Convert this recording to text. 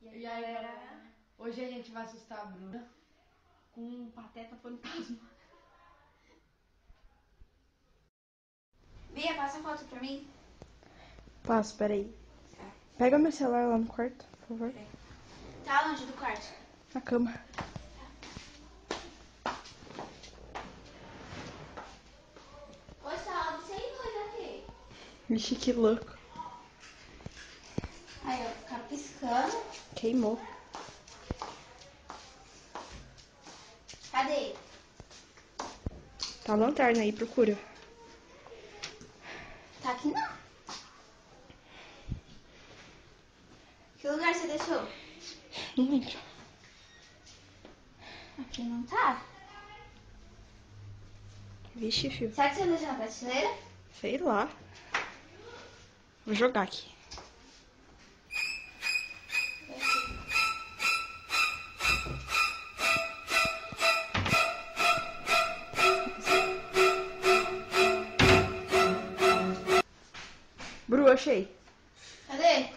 E aí, galera? Hoje a gente vai assustar a Bruna com um pateta fantasma. Bia, passa a foto pra mim. Passo, peraí. Pega meu celular lá no quarto, por favor. Tá longe do quarto. Na cama. Oi, salve, sem luz aqui. Vixe, que louco. Aí, ó, ficar piscando. Queimou. Cadê? Tá a lanterna aí, procura. Tá aqui não. Que lugar você deixou? Não lembro. Aqui não tá. Vixe, fio. Será que você deixou na prateleira? Sei lá. Vou jogar aqui. Bru, achei. Cadê?